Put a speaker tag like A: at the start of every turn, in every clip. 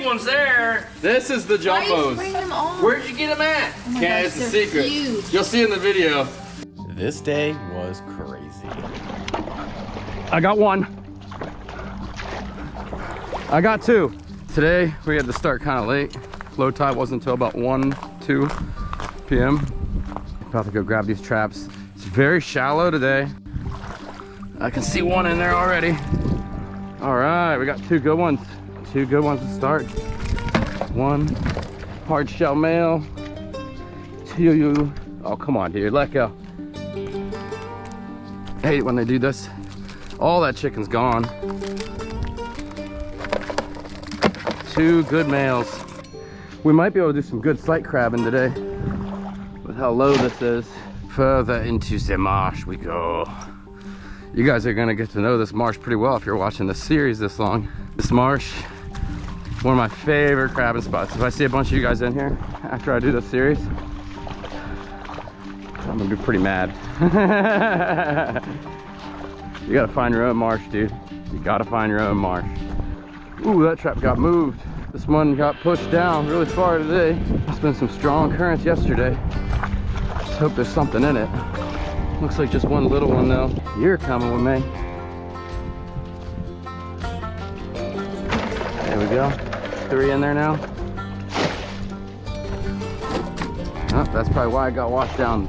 A: ones there. This is the jumbos. Where'd you get them at?
B: Oh my
A: Can't,
B: gosh,
A: it's a
B: they're
A: secret.
B: huge.
A: You'll see in the video.
C: This day was crazy.
A: I got one. I got two. Today we had to start kind of late. Low tide wasn't until about 1, 2 p.m. About to go grab these traps. It's very shallow today. I can see one in there already. All right, we got two good ones. Two good ones to start. One hard shell male. Two, oh come on dude, let go. I hate when they do this. All that chicken's gone. Two good males. We might be able to do some good sight crabbing today with how low this is. Further into the marsh we go. You guys are gonna get to know this marsh pretty well if you're watching this series this long. This marsh, one of my favorite crabbing spots. If I see a bunch of you guys in here after I do this series, I'm gonna be pretty mad. You gotta find your own marsh, dude. You gotta find your own marsh. Ooh, that trap got moved. This one got pushed down really far today. There's been some strong currents yesterday. Let's hope there's something in it. Looks like just one little one though. You're coming with me. There we go. 3 in there now. Oh, that's probably why I got washed down.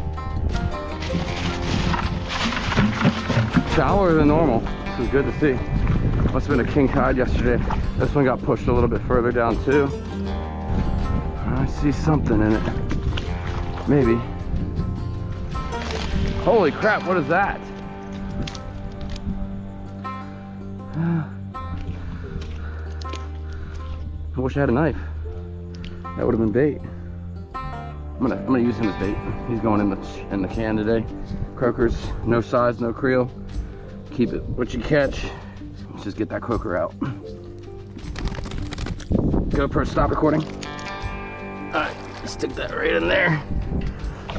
A: Shallower than normal. This is good to see. Must have been a king tide yesterday. This one got pushed a little bit further down too. I see something in it. Maybe. Holy crap, what is that? I wish I had a knife. That would have been bait. I'm gonna use him as bait. He's going in the can today. Croakers, no size, no creel. Keep it what you catch. Let's just get that croaker out. GoPro, stop recording. All right, stick that right in there.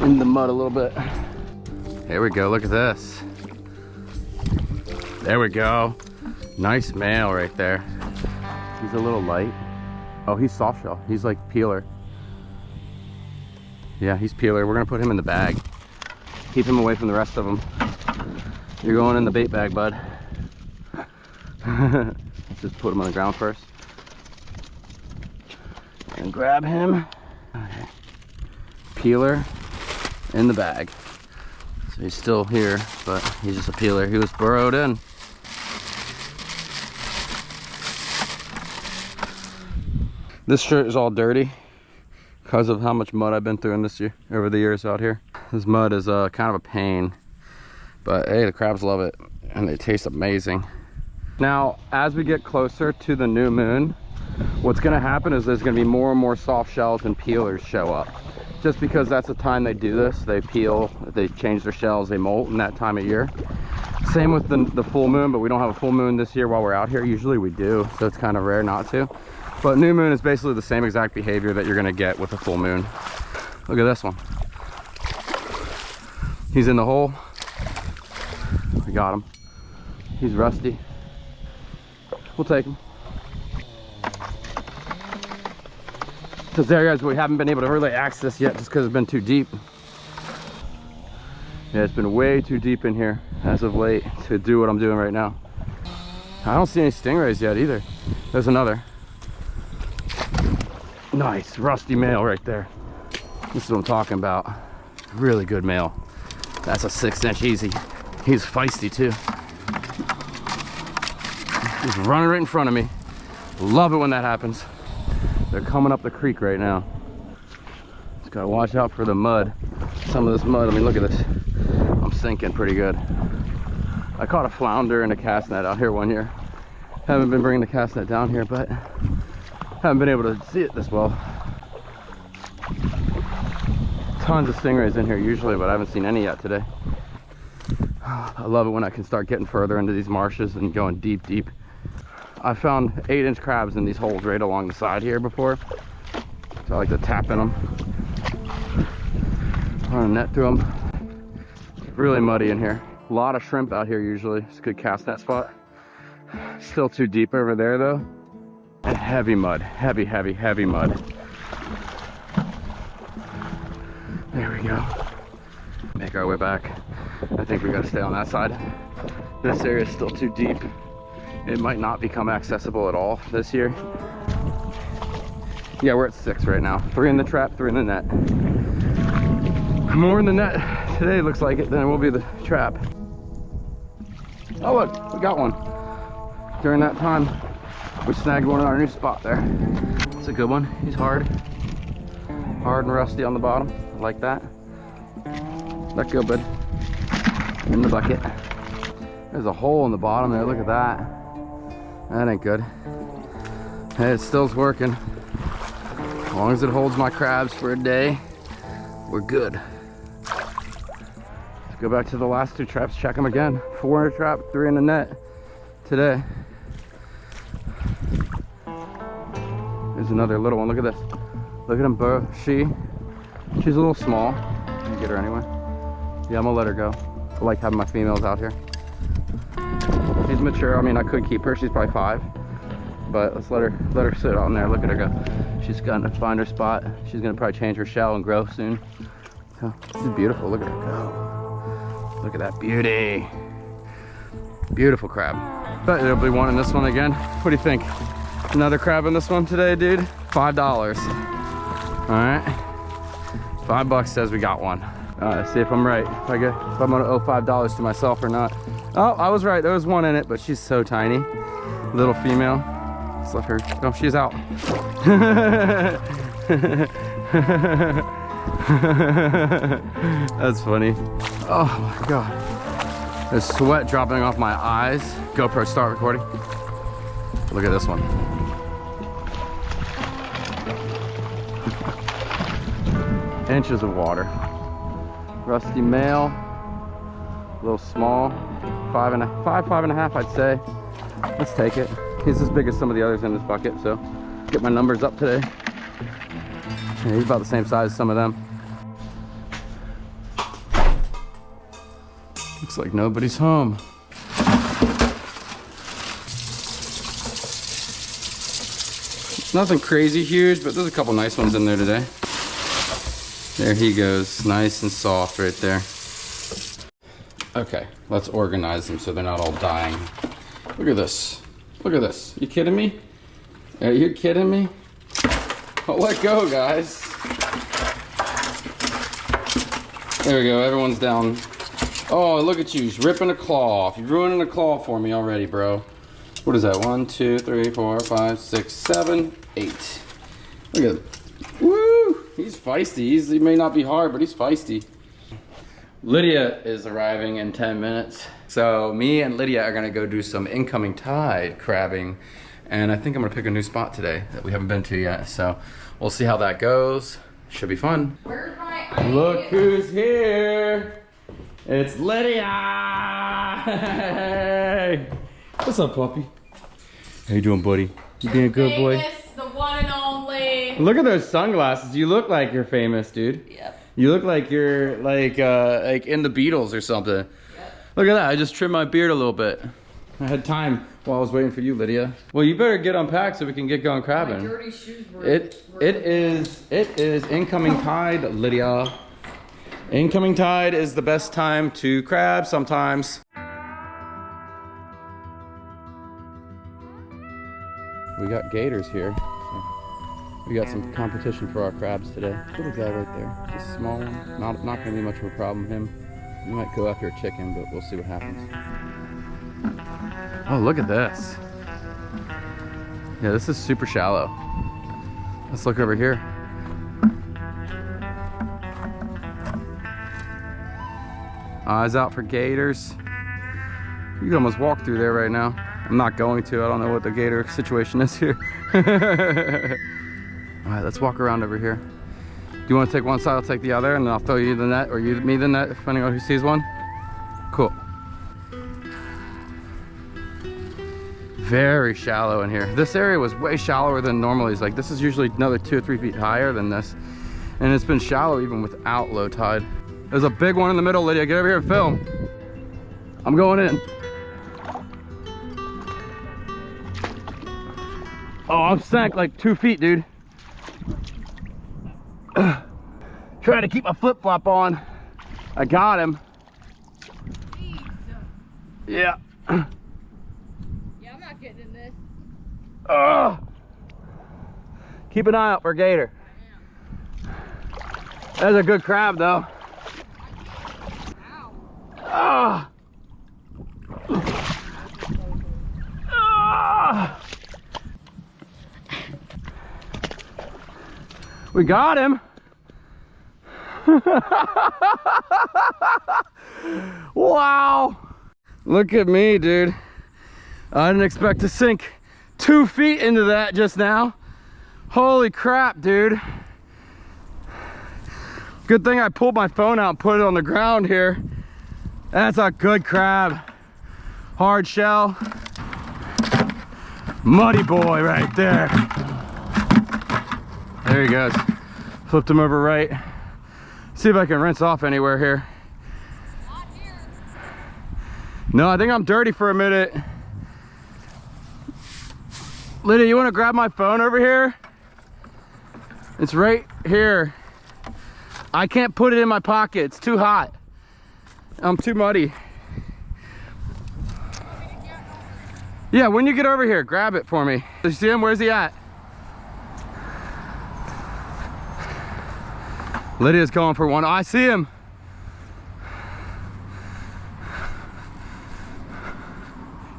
A: In the mud a little bit. There we go, look at this. There we go. Nice male right there. He's a little light. Oh, he's soft shell. He's like peeler. Yeah, he's peeler. We're gonna put him in the bag. Keep him away from the rest of them. You're going in the bait bag, bud. Let's just put him on the ground first. And grab him. Okay. Peeler in the bag. So he's still here, but he's just a peeler. He was burrowed in. This shirt is all dirty because of how much mud I've been through in this year, over the years out here. This mud is kind of a pain, but hey, the crabs love it and they taste amazing. Now, as we get closer to the new moon, what's gonna happen is there's gonna be more and more soft shells and peelers show up. Just because that's the time they do this. They peel, they change their shells, they molt in that time of year. Same with the full moon, but we don't have a full moon this year while we're out here. Usually we do, so it's kind of rare not to. But new moon is basically the same exact behavior that you're gonna get with a full moon. Look at this one. He's in the hole. We got him. He's rusty. We'll take him. Because there, guys, we haven't been able to really access yet just because it's been too deep. Yeah, it's been way too deep in here as of late to do what I'm doing right now. I don't see any stingrays yet either. There's another. Nice, rusty male right there. This is what I'm talking about. Really good male. That's a 6-inch easy. He's feisty too. He's running right in front of me. Love it when that happens. They're coming up the creek right now. Just gotta watch out for the mud. Some of this mud, I mean, look at this. I'm sinking pretty good. I caught a flounder in a cast net out here one year. Haven't been bringing the cast net down here, but haven't been able to see it this well. Tons of stingrays in here usually, but I haven't seen any yet today. I love it when I can start getting further into these marshes and going deep, deep. I found 8-inch crabs in these holes right along the side here before. So I like to tap in them. Run a net through them. It's really muddy in here. A lot of shrimp out here usually. It's a good cast net spot. Still too deep over there though. And heavy mud, heavy, heavy, heavy mud. There we go. Make our way back. I think we gotta stay on that side. This area is still too deep. It might not become accessible at all this year. Yeah, we're at 6 right now. 3 in the trap, 3 in the net. More in the net today, looks like it, than it will be the trap. Oh look, we got one. During that time, we snagged one in our new spot there. It's a good one. He's hard. Hard and rusty on the bottom. I like that. Let go, bud. In the bucket. There's a hole in the bottom there. Look at that. That ain't good. Hey, it still's working. As long as it holds my crabs for a day, we're good. Let's go back to the last 2 traps, check them again. 4 in a trap, 3 in the net today. There's another little one. Look at this. Look at him, bro. She's a little small. Can get her anyway. Yeah, I'm gonna let her go. I like having my females out here. She's mature. I mean, I could keep her. She's probably 5, but let's let her sit on there. Look at her go. She's gonna find her spot. She's gonna probably change her shell and grow soon. So she's beautiful. Look at her go. Look at that beauty. Beautiful crab. But there'll be one in this one again. What do you think? Another crab in this one today, dude? $5. All right. $5 says we got one. See if I'm right. If I'm gonna owe $5 to myself or not. Oh, I was right. There was one in it, but she's so tiny. Little female. Let's let her. Oh, she's out. That's funny. Oh my god. There's sweat dropping off my eyes. GoPro, start recording. Look at this one. Inches of water. Rusty male. A little small. 5 and a half, I'd say. Let's take it. He's as big as some of the others in this bucket, so get my numbers up today. Yeah, he's about the same size as some of them. Looks like nobody's home. Nothing crazy huge, but there's a couple nice ones in there today. There he goes, nice and soft right there. Okay, let's organize them so they're not all dying. Look at this. Look at this. You kidding me? Are you kidding me? Oh, let go, guys. There we go, everyone's down. Oh, look at you, he's ripping a claw off. You're ruining a claw for me already, bro. What is that? 1, 2, 3, 4, 5, 6, 7, 8. Look at him. Woo! He's feisty. He may not be hard, but he's feisty. Lydia is arriving in 10 minutes. So me and Lydia are gonna go do some incoming tide crabbing. And I think I'm gonna pick a new spot today that we haven't been to yet. So we'll see how that goes. Should be fun.
B: Where's my
A: Look who's here. It's Lydia. Hey. What's up, puppy? How you doing, buddy? You being a good boy?
B: famous, the one and only.
A: Look at those sunglasses. You look like you're famous, dude.
B: Yep.
A: You look like you're like in the Beatles or something. Yep. Look at that. I just trimmed my beard a little bit. I had time while I was waiting for you, Lydia. Well, you better get unpacked so we can get going crabbing.
B: My dirty shoes were.
A: It is incoming tide, Lydia. Incoming tide is the best time to crab sometimes. We got gators here. So we got some competition for our crabs today. Little guy right there, just a small one. Not gonna be much of a problem. Him. We might go after a chicken, but we'll see what happens. Oh, look at this. Yeah, this is super shallow. Let's look over here. Eyes out for gators. You can almost walk through there right now. I'm not going to. I don't know what the gator situation is here. All right, let's walk around over here. Do you want to take one side? I'll take the other, and then I'll throw you the net, or you me the net, depending on who sees one. Cool. Very shallow in here. This area was way shallower than normally. It's like this is usually another 2 or 3 feet higher than this, and it's been shallow even without low tide. There's a big one in the middle, Lydia. Get over here and film. I'm going in. Oh, I'm sank like 2 feet, dude. Trying to keep my flip-flop on. I got him. Yeah.
B: Yeah, I'm not getting in this.
A: Keep an eye out for gator. That's a good crab, though.
B: Ow.
A: We got him. Wow. Look at me, dude. I didn't expect to sink 2 feet into that just now. Holy crap, dude. Good thing I pulled my phone out and put it on the ground here. That's a good crab. Hard shell. Muddy boy right there. There he goes. Flipped him over right. See if I can rinse off anywhere here.
B: Not here.
A: No, I think I'm dirty for a minute. Lydia, you want to grab my phone over here? It's right here. I can't put it in my pocket. It's too hot. I'm too muddy. Yeah, when you get over here, grab it for me. You see him? Where's he at? Lydia's going for one. Oh, I see him.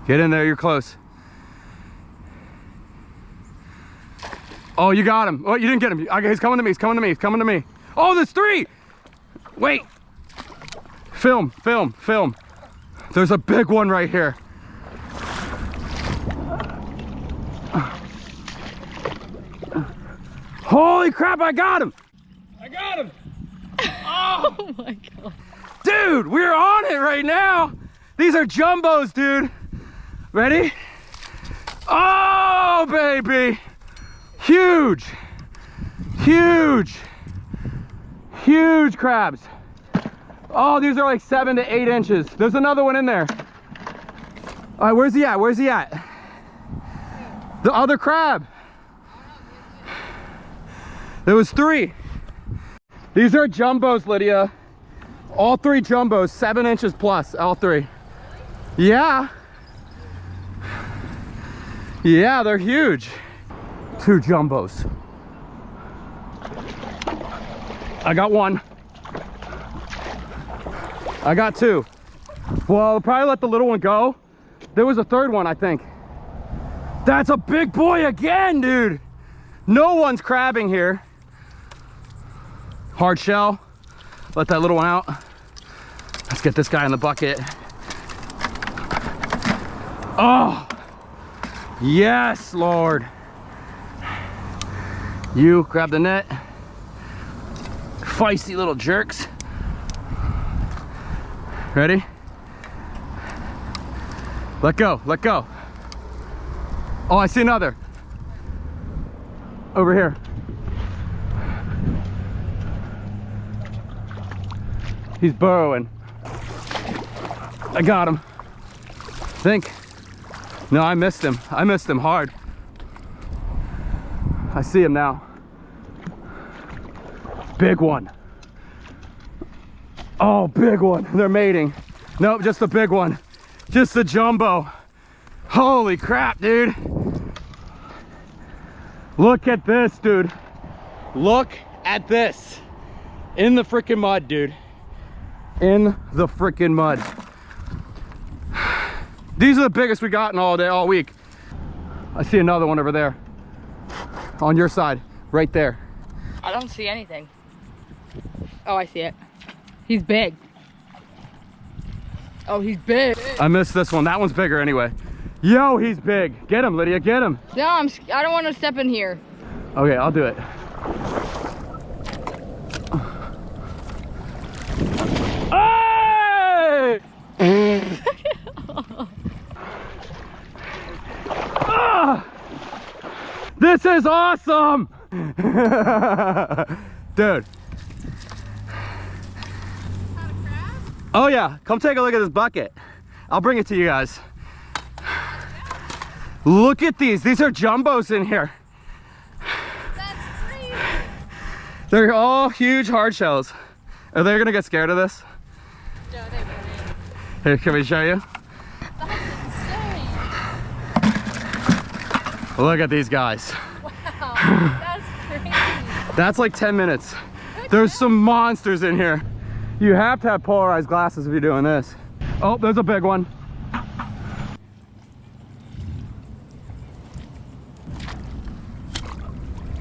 A: Get in there, you're close. Oh, you got him. Oh, you didn't get him. He's coming to me, he's coming to me, he's coming to me. Oh, there's 3. Wait. Film, film, film. There's a big one right here. Holy crap, I got him. I got him. Oh,
B: Oh my god.
A: dude, we're on it right now. These are jumbos, dude. Ready? Oh, baby. Huge. Huge. Huge crabs. Oh, these are like 7 to 8 inches. There's another one in there. All right, where's he at? Where's he at? The other crab. There was 3. These are jumbos, Lydia. All 3 jumbos, 7 inches plus, all 3. Yeah. Yeah, they're huge. 2 jumbos. I got 1. I got 2. Well, I'll probably let the little one go. There was a 3rd one, I think. That's a big boy again, dude. No one's crabbing here. Hard shell. Let that little one out. Let's get this guy in the bucket. Oh, yes, Lord. You grab the net. Feisty little jerks. Ready? Let go, let go. Oh, I see another. Over here. He's burrowing. I got him. Think. No, I missed him. I missed him hard. I see him now. Big one. Oh, big one. They're mating. Nope, just the big one. Just the jumbo. Holy crap, dude. Look at this, dude. Look at this. In the freaking mud, dude. In the freaking mud. These are the biggest we gotten all day, all week. I see another one over there. On your side, right there.
B: I don't see anything. Oh, I see it. He's big. Oh, he's big.
A: I missed this one. That one's bigger anyway. Yo, he's big. Get him, Lydia, get him.
B: No, I don't want to step in here.
A: Okay, I'll do it. Hey! Ah! This is awesome! Dude. Oh yeah, come take a look at this bucket. I'll bring it to you guys. Look at these. These are jumbos in here.
B: That's crazy.
A: They're all huge hard shells. Are they gonna get scared of this?
B: No, they won't.
A: Here, can we show you?
B: That's insane.
A: Look at these guys.
B: Wow, that's crazy.
A: That's like 10 minutes. There's some monsters in here. You have to have polarized glasses if you're doing this. Oh, there's a big one.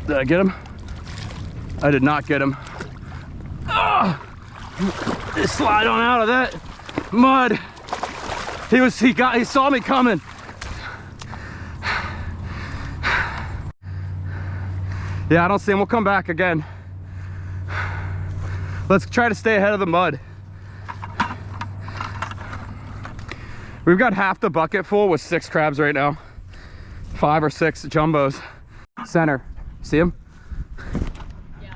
A: Did I get him? I did not get him. Ah! Just slide on out of that mud. He saw me coming. Yeah, I don't see him. We'll come back again. Let's try to stay ahead of the mud. We've got half the bucket full with 6 crabs right now. 5 or 6 jumbos. Center. See him?
B: Yeah.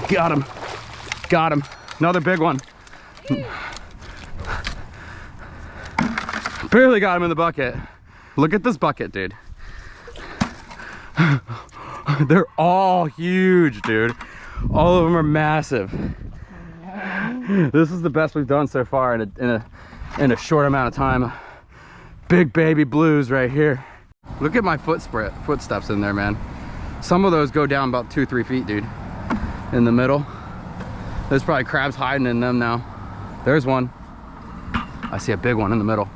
A: Got him. Got him. Another big one. Barely got him in the bucket. Look at this bucket, dude. They're all huge, dude. All of them are massive. This is the best we've done so far in a short amount of time. Big baby blues right here. Look at my footsteps in there, man. Some of those go down about 2-3 feet, dude. In the middle. There's probably crabs hiding in them now. There's one. I see a big one in the middle.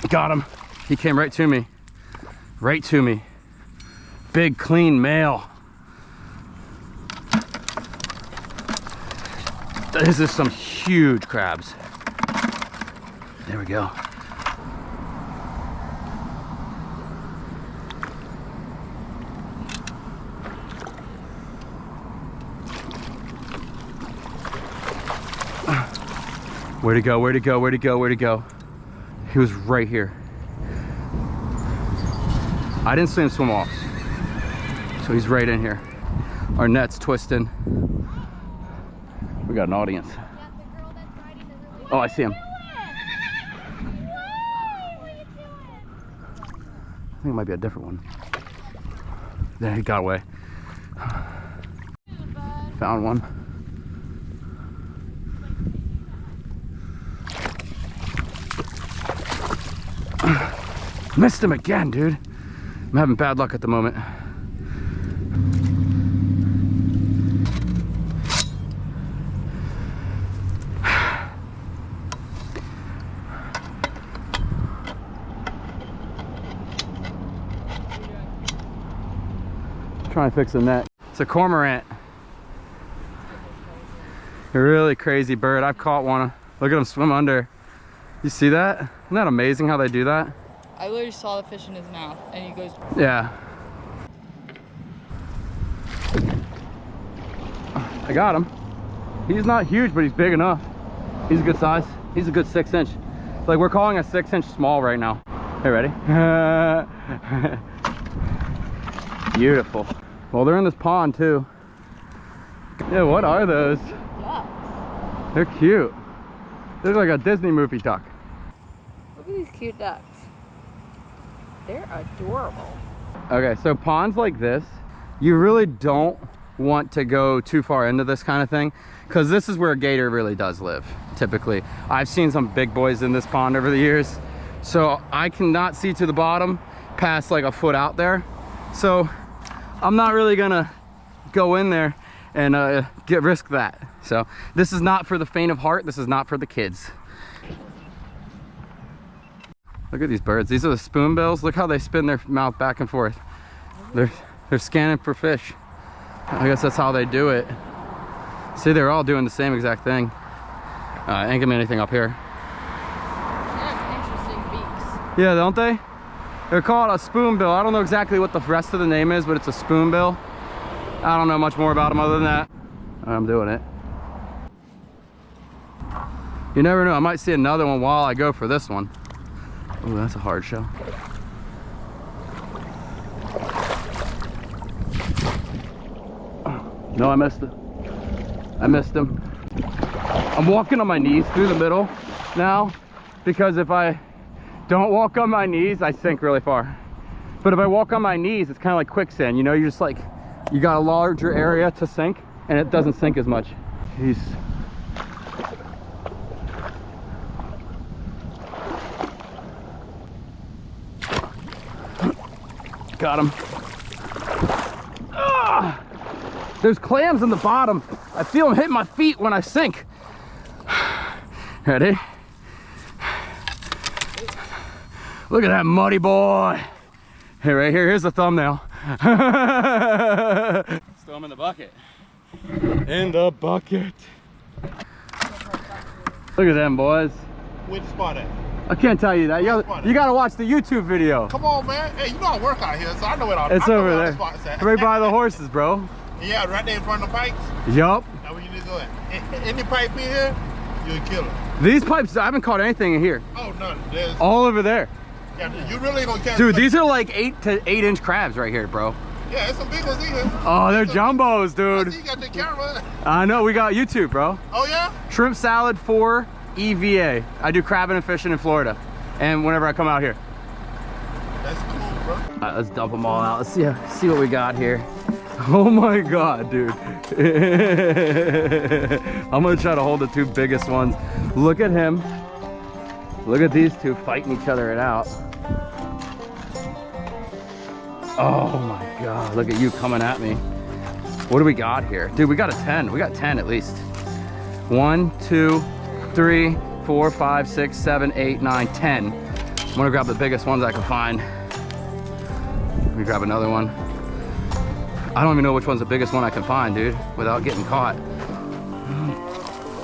A: Got him. He came right to me. Right to me. Big, clean male. This is some huge crabs. There we go. Where'd he go? Where'd he go? Where'd he go? Where'd he go? He was right here. I didn't see him swim off. So he's right in here. Our net's twisting. We got an audience. Oh, I see him. I think it might be a different one. There, he got away. Found one. Missed him again, dude. I'm having bad luck at the moment. Trying to fix the net. It's a cormorant. A really crazy bird. I've caught one. Look at him swim under. You see that? Isn't that amazing how they do that?
B: I literally saw the fish in his mouth and he goes.
A: Yeah. I got him. He's not huge, but he's big enough. He's a good size. He's a good 6-inch. Like we're calling a 6-inch small right now. Hey, ready? Beautiful. Well, they're in this pond too. Yeah, what are those?
B: Ducks.
A: They're cute. They're like a Disney movie duck.
B: Look at these cute ducks. They're adorable.
A: Okay, so ponds like this, you really don't want to go too far into this kind of thing because this is where a gator really does live, typically. I've seen some big boys in this pond over the years, so I cannot see to the bottom past like a foot out there. So I'm not really gonna go in there and risk that. So this is not for the faint of heart. This is not for the kids. Look at these birds. These are the spoonbills. Look how they spin their mouth back and forth. They're scanning for fish. I guess that's how they do it. See, they're all doing the same exact thing. Ain't gonna be anything up here.
B: They have interesting beaks.
A: Yeah, don't they? They're called a spoonbill. I don't know exactly what the rest of the name is, but it's a spoonbill. I don't know much more about them other than that. I'm doing it. You never know. I might see another one while I go for this one. Oh, that's a hard shell. No, I missed it. I missed him. I'm walking on my knees through the middle now, because if I don't walk on my knees, I sink really far. But if I walk on my knees, it's kind of like quicksand, you know, you're just like, you got a larger area to sink and it doesn't sink as much. He's got him. Ah! There's clams in the bottom. I feel them hitting my feet when I sink. Ready? Look at that muddy boy. Hey, right here, here's the thumbnail. Throw him in the bucket. In the bucket. Look at them boys.
D: Where's the spot at?
A: I can't tell you that. You gotta watch the YouTube video.
D: Come on, man. Hey, you know I work out here, so I know it all.
A: It's over there. Right by the horses, bro.
D: Yeah, right there in front of the pipes.
A: Yup.
D: That's where you need to go at. Any pipe in here, you'll kill it.
A: These pipes, I haven't caught anything in here.
D: Oh, no. There's,
A: all over there.
D: Yeah, you really gonna catch.
A: Dude, these are like 8 to 8 inch crabs right here, bro.
D: Yeah, there's some big ones in here.
A: Oh, they're jumbos, dude.
D: I see you got the camera.
A: I know, we got YouTube, bro.
D: Oh, yeah?
A: Shrimp salad for EVA. I do crabbing and fishing in Florida, and whenever I come out here.
D: That's cool, bro.
A: All right, let's dump them all out. Let's see what we got here. Oh my God, dude. I'm gonna try to hold the 2 biggest ones. Look at him. Look at these 2 fighting each other it out. Oh my God, look at you coming at me. What do we got here? Dude, we got a 10. We got 10 at least. 1, 2, 3, 4, 5, 6, 7, 8, 9, 10. I'm gonna grab the biggest ones I can find. Let me grab another one. I don't even know which one's the biggest one I can find, dude, without getting caught.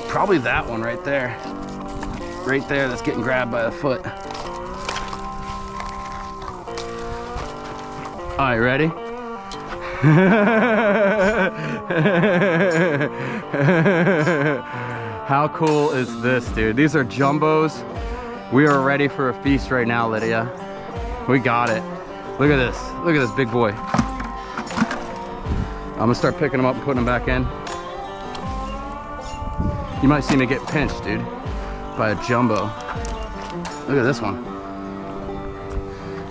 A: Probably that one right there. Right there, that's getting grabbed by the foot. All right, ready? How cool is this, dude? These are jumbos. We are ready for a feast right now, Lydia. We got it. Look at this. Look at this big boy. I'm gonna start picking them up and putting them back in. You might see me get pinched, dude, by a jumbo. Look at this one.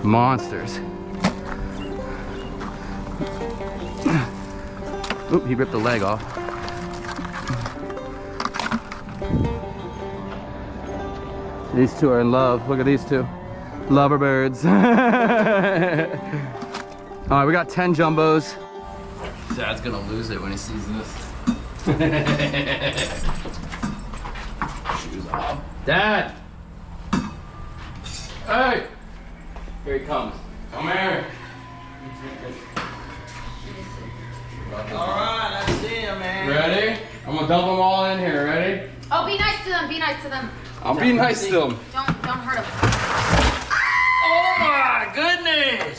A: Monsters. Oop, he ripped the leg off. These 2 are in love. Look at these 2. Lover birds. All right, we got 10 jumbos. Dad's gonna lose it when he sees this. Shoes off. Dad! Hey! Here he comes. Come here.
E: Alright, I see him, man.
A: Ready? I'm gonna dump them all in here. Ready?
B: Oh, be nice to them. Be nice to them.
A: I'll be nice to them.
B: Don't hurt them.
E: Oh my goodness!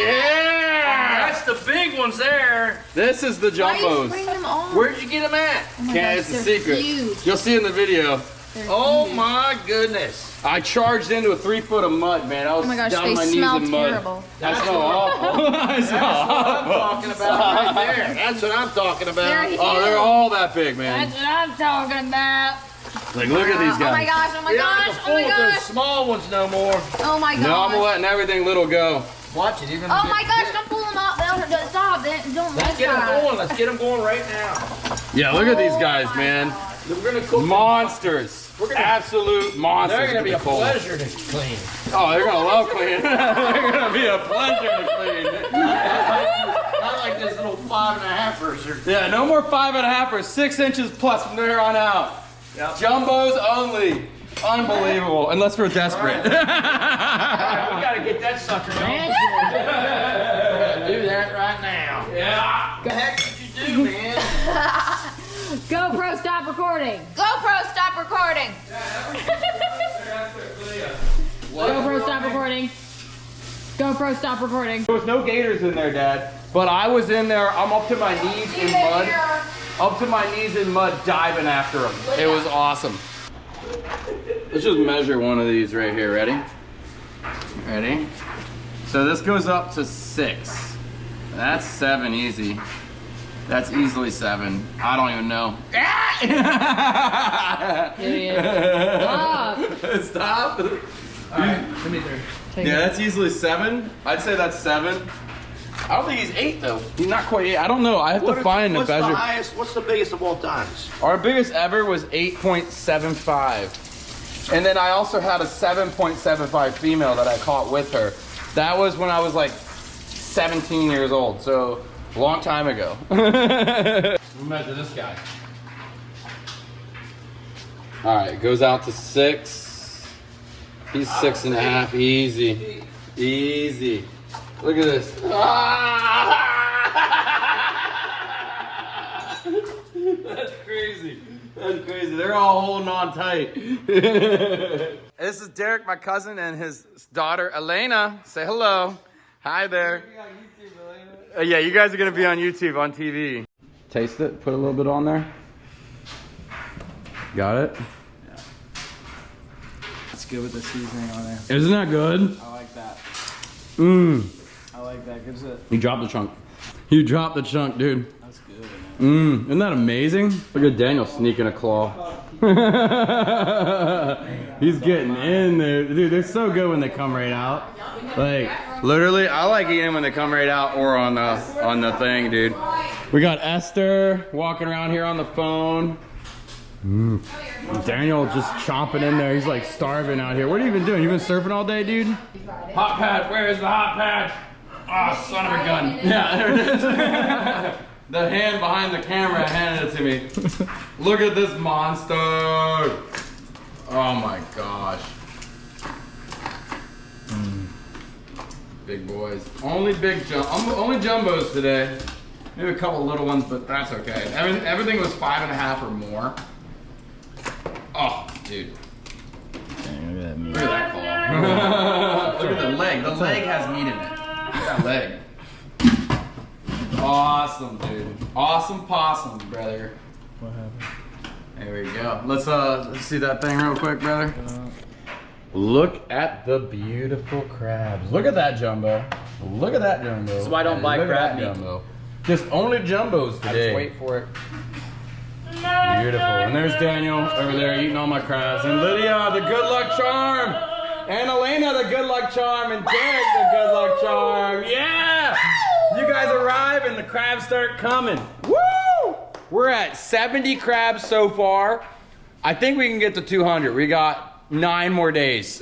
A: Yeah!
E: That's the big ones there.
A: This is the
B: Why are you
A: jumbos.
B: spraying them all?
E: Where'd you get them at?
B: Oh my
A: Can't,
B: gosh,
A: it's a
B: they're
A: secret.
B: huge.
A: You'll see in the video.
B: They're
E: Oh
B: huge.
E: my goodness.
A: I charged into a 3 foot of mud, man. I was
B: Oh my gosh,
A: down
B: they
A: on my knees
B: smell
A: in mud.
B: terrible.
A: That's so awful. That's so
E: That's what I'm
A: awful.
E: talking about right there. That's what I'm talking
B: They're
E: about.
B: huge.
A: Oh, they're all that big, man.
B: That's what I'm talking about.
A: Like, look at these
B: Oh my
A: guys.
B: gosh, oh my
E: You're not
B: gosh,
E: gonna
B: oh
E: fool
B: my
E: with those
B: gosh.
E: small ones no more.
B: Oh my gosh.
A: No, I'm letting everything little go.
E: Watch it. You're gonna
B: Oh my gosh, don't pull them up. Don't stop. Don't
E: Let's get them going. Let's get them going right now.
A: Yeah, look at these guys, man.
E: We're gonna cook
A: Monsters. Absolute monsters.
E: They're gonna be a
A: with the coal.
E: pleasure to clean.
A: Oh, they're gonna love cleaning. They're gonna be a pleasure to clean.
E: Not like this little 5.5ers.
A: Yeah, no more 5.5 or 6 inches plus from there on out.
E: Yep.
A: Jumbos only. Unbelievable. Unless we're desperate.
E: We gotta get that sucker going. Do that right now.
A: Yeah.
E: What the heck did you do, man?
B: GoPro, stop recording. GoPro, stop recording. GoPro, stop recording. GoPro, stop recording.
A: There was no gators in there, Dad. But I was in there. I'm up to my knees in mud. Up to my knees in mud, diving after them. It was awesome. Let's just measure one of these right here. Ready? Ready? So this goes up to 6. That's 7 easy. That's easily 7. I don't even know.
B: Stop.
A: Stop.
E: Alright, let me there.
A: Yeah, that's easily 7. I'd say that's 7. I don't think he's 8 though. He's not quite 8. I don't know. I have to find and measure.
D: What's the biggest of all times?
A: Our biggest ever was 8.75. And then I also had a 7.75 female that I caught with her. That was when I was like 17 years old, so a long time ago. We'll measure this guy. All right, it goes out to 6. He's 6.5, easy, easy. Look at this. That's crazy. That's crazy. They're all holding on tight. This is Derek, my cousin, and his daughter, Elena. Say hello. Hi there. Yeah, you guys are going to be on YouTube, on TV. Taste it. Put a little bit on there. Got it?
E: Yeah. It's good with the seasoning on there.
A: Isn't that good?
E: I like that.
A: Mmm.
E: I like that. Gives it.
A: You dropped the chunk. You dropped the chunk, dude.
E: That's good.
A: Mmm. Isn't that amazing? Look at Daniel sneaking a claw. He's getting in there. Dude, they're so good when they come right out. Like, literally, I like eating them when they come right out or on the thing, dude. We got Esther walking around here on the phone. Daniel just chomping in there. He's like starving out here. What are you even doing? You been surfing all day, dude? Hot pad. Where is the hot pad? Oh, son of a gun. Yeah, there it is. The hand behind the camera handed it to me. Look at this monster. Oh my gosh. Big boys. Only only jumbos today. Maybe a couple little ones, but that's okay. Everything was 5.5 or more. Oh, dude.
E: Dang, look at that meat.
A: Look at that claw. Look at the leg. The leg has meat in it. Look at that leg. Awesome, dude. Awesome possum, brother.
E: What happened?
A: There we go. Let's see that thing real quick, brother. Look at the beautiful crabs. Look at that jumbo. Look at that jumbo.
E: That's why I don't buy
A: Look at
E: crab
A: that
E: meat.
A: jumbo. Just only jumbos today.
E: I just wait for it.
A: Beautiful. And there's Daniel over there eating all my crabs. And Lydia, the good luck charm. And Elena, the good luck charm. And Derek, the good luck charm. Yeah! You guys arrive and the crabs start coming. Woo! We're at 70 crabs so far. I think we can get to 200. We got 9 more days.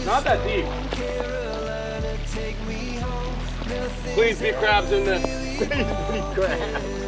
A: Not that deep. Please be crabs in this. Please be crabs.